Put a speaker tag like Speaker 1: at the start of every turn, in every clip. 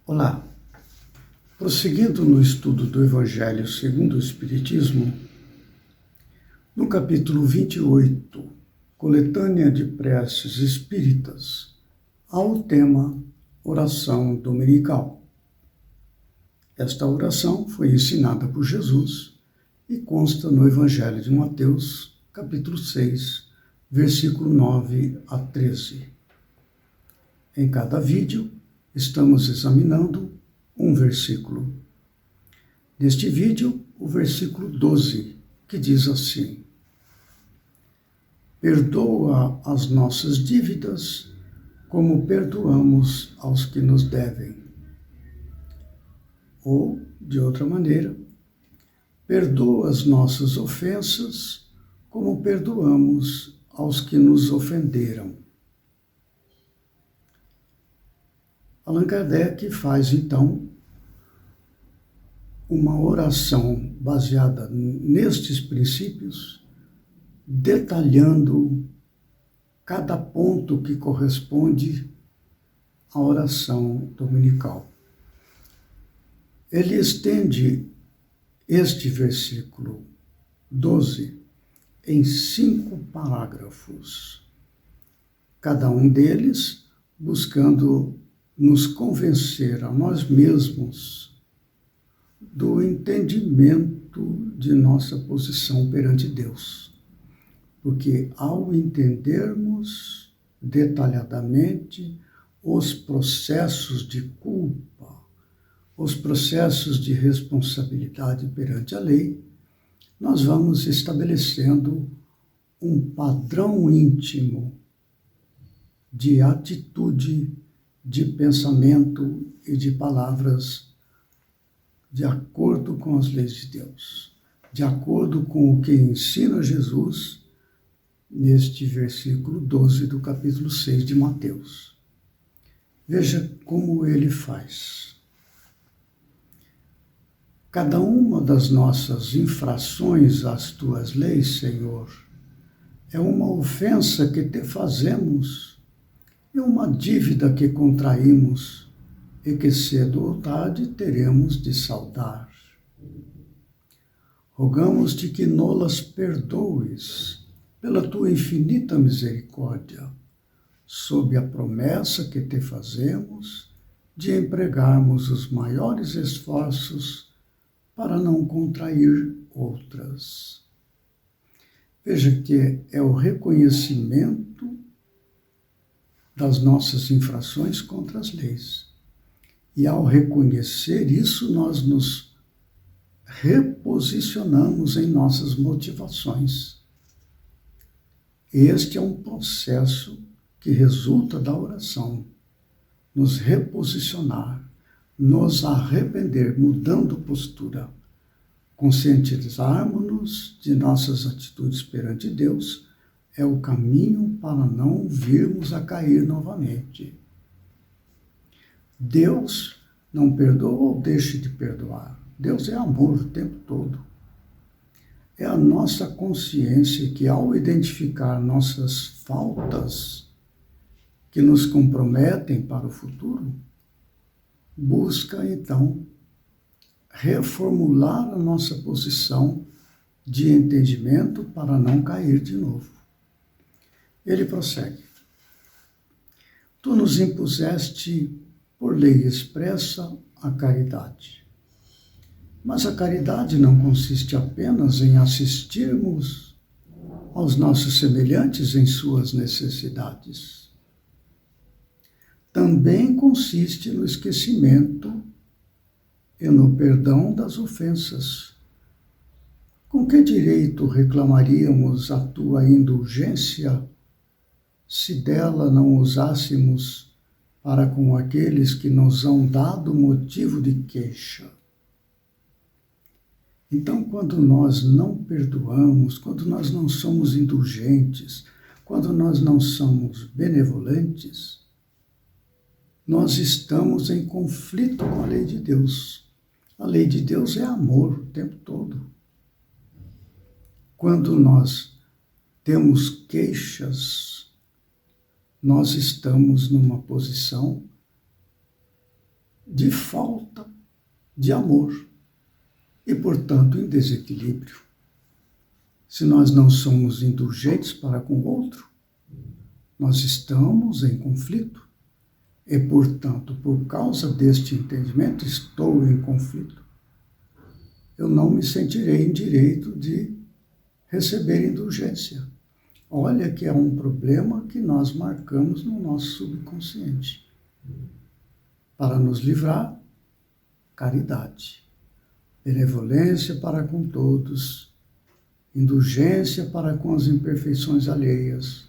Speaker 1: Olá, prosseguindo no estudo do Evangelho segundo o Espiritismo, no capítulo 28, Coletânea de Preces Espíritas, há o tema Oração Dominical. Esta oração foi ensinada por Jesus e consta no Evangelho de Mateus, capítulo 6, versículo 9 a 13. Em cada vídeo, estamos examinando um versículo. Neste vídeo, o versículo 12, que diz assim: Perdoa as nossas dívidas, como perdoamos aos que nos devem. Ou, de outra maneira, perdoa as nossas ofensas, como perdoamos aos que nos ofenderam. Allan Kardec faz, então, uma oração baseada nestes princípios, detalhando cada ponto que corresponde à oração dominical. Ele estende este versículo 12 em 5 parágrafos, cada um deles buscando nos convencer a nós mesmos do entendimento de nossa posição perante Deus. Porque ao entendermos detalhadamente os processos de culpa, os processos de responsabilidade perante a lei, nós vamos estabelecendo um padrão íntimo de atitude, de pensamento e de palavras de acordo com as leis de Deus, de acordo com o que ensina Jesus neste versículo 12 do capítulo 6 de Mateus. Veja como ele faz. Cada uma das nossas infrações às tuas leis, Senhor, é uma ofensa que te fazemos, é uma dívida que contraímos e que cedo ou tarde teremos de saldar. Rogamos-te que nolas perdoes pela tua infinita misericórdia, sob a promessa que te fazemos de empregarmos os maiores esforços para não contrair outras. Veja que é o reconhecimento das nossas infrações contra as leis. E ao reconhecer isso, nós nos reposicionamos em nossas motivações. Este é um processo que resulta da oração. Nos reposicionar, nos arrepender, mudando postura, conscientizarmos-nos de nossas atitudes perante Deus, é o caminho para não virmos a cair novamente. Deus não perdoa ou deixa de perdoar. Deus é amor o tempo todo. É a nossa consciência que, ao identificar nossas faltas que nos comprometem para o futuro, busca, então, reformular a nossa posição de entendimento para não cair de novo. Ele prossegue. Tu nos impuseste por lei expressa a caridade. Mas a caridade não consiste apenas em assistirmos aos nossos semelhantes em suas necessidades. Também consiste no esquecimento e no perdão das ofensas. Com que direito reclamaríamos a tua indulgência se dela não usássemos para com aqueles que nos hão dado motivo de queixa? Então, quando nós não perdoamos, quando nós não somos indulgentes, quando nós não somos benevolentes, nós estamos em conflito com a lei de Deus. A lei de Deus é amor o tempo todo. Quando nós temos queixas, nós estamos numa posição de falta de amor e, portanto, em desequilíbrio. Se nós não somos indulgentes para com o outro, nós estamos em conflito e, portanto, por causa deste entendimento, estou em conflito. Eu não me sentirei em direito de receber indulgência. Olha que é um problema que nós marcamos no nosso subconsciente. Para nos livrar, caridade, benevolência para com todos, indulgência para com as imperfeições alheias,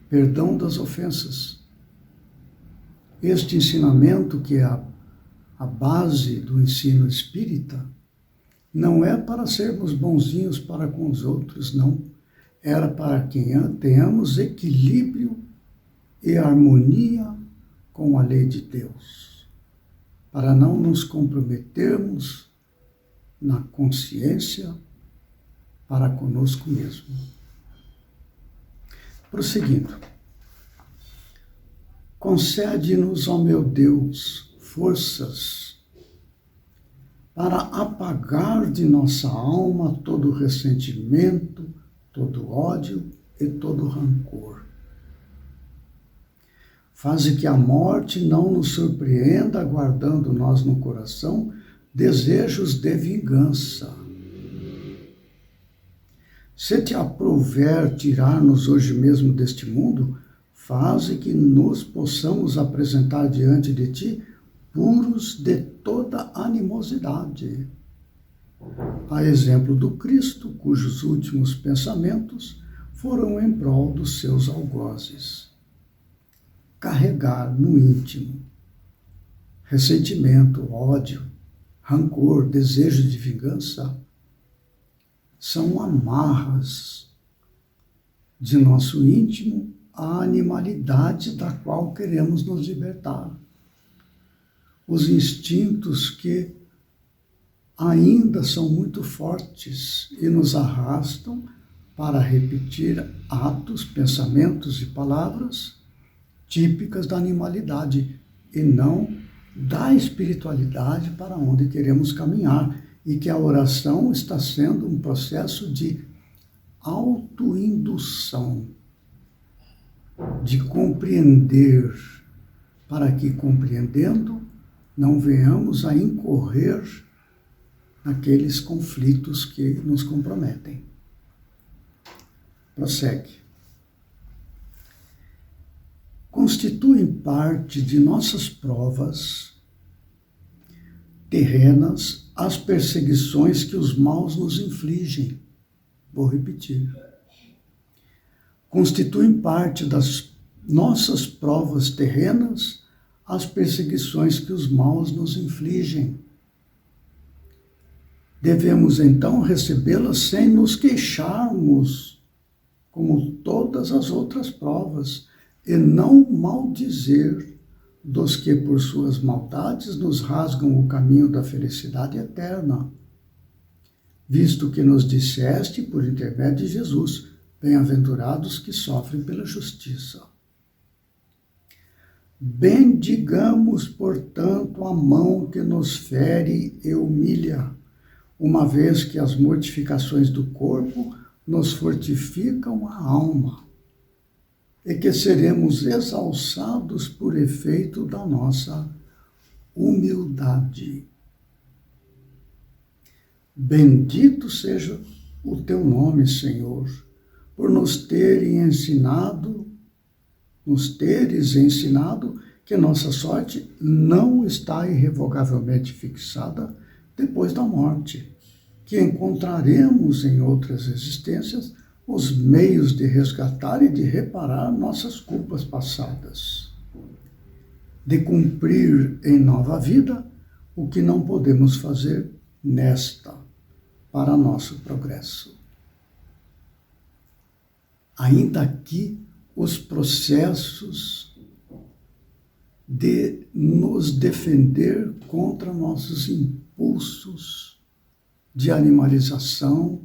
Speaker 1: perdão das ofensas. Este ensinamento, que é a base do ensino espírita, não é para sermos bonzinhos para com os outros, não. Era para que tenhamos equilíbrio e harmonia com a lei de Deus, para não nos comprometermos na consciência para conosco mesmo. Prosseguindo. Concede-nos, ó meu Deus, forças para apagar de nossa alma todo ressentimento, todo ódio e todo rancor. Faze que a morte não nos surpreenda, guardando nós no coração desejos de vingança. Se te aprouver tirar-nos hoje mesmo deste mundo, faze que nos possamos apresentar diante de ti puros de toda animosidade. A exemplo do Cristo, cujos últimos pensamentos foram em prol dos seus algozes. Carregar no íntimo ressentimento, ódio, rancor, desejo de vingança são amarras de nosso íntimo à animalidade da qual queremos nos libertar. Os instintos que ainda são muito fortes e nos arrastam para repetir atos, pensamentos e palavras típicas da animalidade e não da espiritualidade para onde queremos caminhar, e que a oração está sendo um processo de autoindução, de compreender, para que, compreendendo, não venhamos a incorrer naqueles conflitos que nos comprometem. Prossegue. Constituem parte de nossas provas terrenas as perseguições que os maus nos infligem. Vou repetir. Constituem parte das nossas provas terrenas as perseguições que os maus nos infligem. Devemos então recebê-las sem nos queixarmos, como todas as outras provas, e não maldizer dos que por suas maldades nos rasgam o caminho da felicidade eterna. Visto que nos disseste, por intermédio de Jesus, bem-aventurados que sofrem pela justiça. Bendigamos, portanto, a mão que nos fere e humilha, uma vez que as mortificações do corpo nos fortificam a alma, e que seremos exalçados por efeito da nossa humildade. Bendito seja o teu nome, Senhor, por nos teres ensinado que nossa sorte não está irrevogavelmente fixada depois da morte, que encontraremos em outras existências os meios de resgatar e de reparar nossas culpas passadas, de cumprir em nova vida o que não podemos fazer nesta, para nosso progresso. Ainda aqui, os processos de nos defender contra nossos impulsos de animalização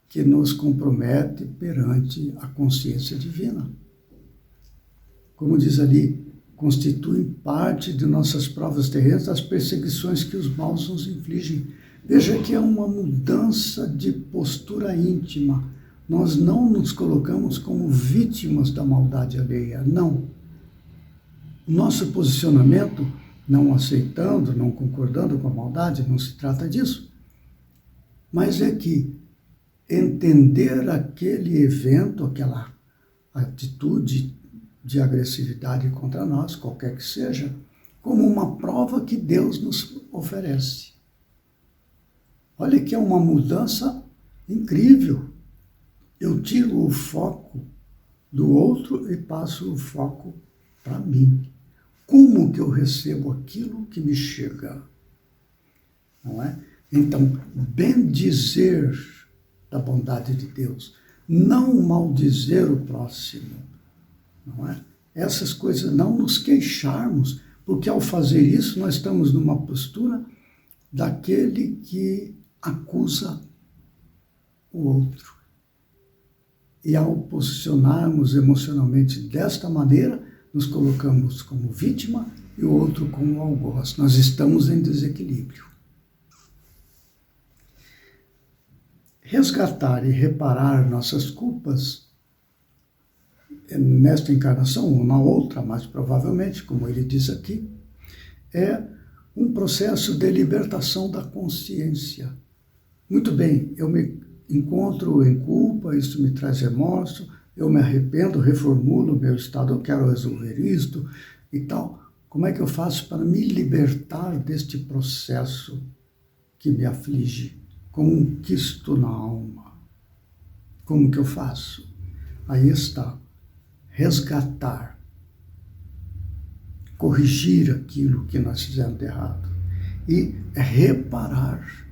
Speaker 1: que nos compromete perante a consciência divina. Como diz ali, constituem parte de nossas provas terrenas, das perseguições que os maus nos infligem. Veja que é uma mudança de postura íntima. Nós não nos colocamos como vítimas da maldade alheia, não. Nosso posicionamento, não aceitando, não concordando com a maldade, não se trata disso. Mas é que entender aquele evento, aquela atitude de agressividade contra nós, qualquer que seja, como uma prova que Deus nos oferece. Olha que é uma mudança incrível. Eu tiro o foco do outro e passo o foco para mim. Como que eu recebo aquilo que me chega? Não é? Então, bendizer da bondade de Deus, não maldizer o próximo, não é? Essas coisas, não nos queixarmos, porque ao fazer isso nós estamos numa postura daquele que acusa o outro. E ao posicionarmos emocionalmente desta maneira, nos colocamos como vítima e o outro como algoz. Nós estamos em desequilíbrio. Resgatar e reparar nossas culpas, nesta encarnação ou na outra, mais provavelmente, como ele diz aqui, é um processo de libertação da consciência. Muito bem, eu me encontro em culpa, isso me traz remorso, eu me arrependo, reformulo o meu estado, eu quero resolver isto e tal. Como é que eu faço para me libertar deste processo que me aflige? Conquisto na alma. Como que eu faço? Aí está. Resgatar. Corrigir aquilo que nós fizemos de errado. E reparar.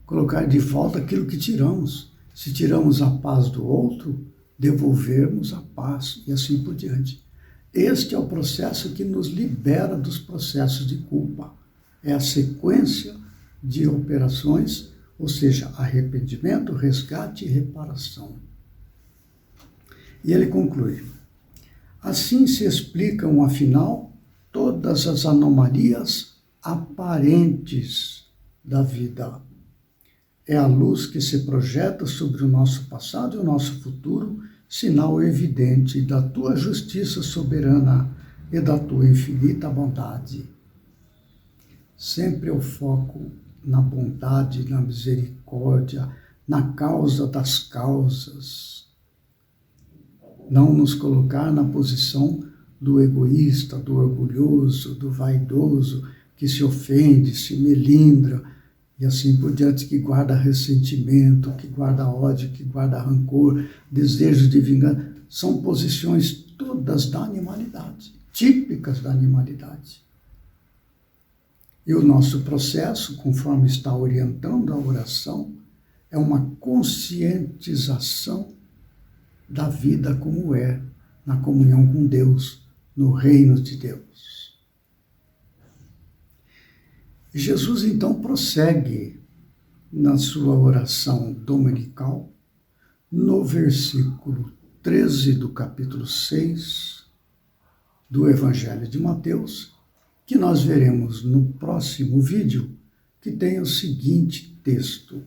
Speaker 1: Colocar de volta aquilo que tiramos. Se tiramos a paz do outro, devolvermos a paz e assim por diante. Este é o processo que nos libera dos processos de culpa. É a sequência de operações, ou seja, arrependimento, resgate e reparação. E ele conclui: assim se explicam, afinal, todas as anomalias aparentes da vida. É a luz que se projeta sobre o nosso passado e o nosso futuro, sinal evidente da tua justiça soberana e da tua infinita bondade. Sempre o foco na bondade, na misericórdia, na causa das causas. Não nos colocar na posição do egoísta, do orgulhoso, do vaidoso, que se ofende, se melindra, e assim por diante, que guarda ressentimento, que guarda ódio, que guarda rancor, desejo de vingança. São posições todas da animalidade, típicas da animalidade. E o nosso processo, conforme está orientando a oração, é uma conscientização da vida como é, na comunhão com Deus, no reino de Deus. E Jesus então prossegue na sua oração dominical, no versículo 13 do capítulo 6 do Evangelho de Mateus, que nós veremos no próximo vídeo, que tem o seguinte texto: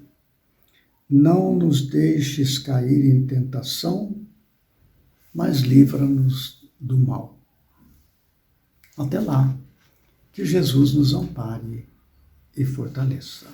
Speaker 1: não nos deixes cair em tentação, mas livra-nos do mal. Até lá, que Jesus nos ampare e fortaleça.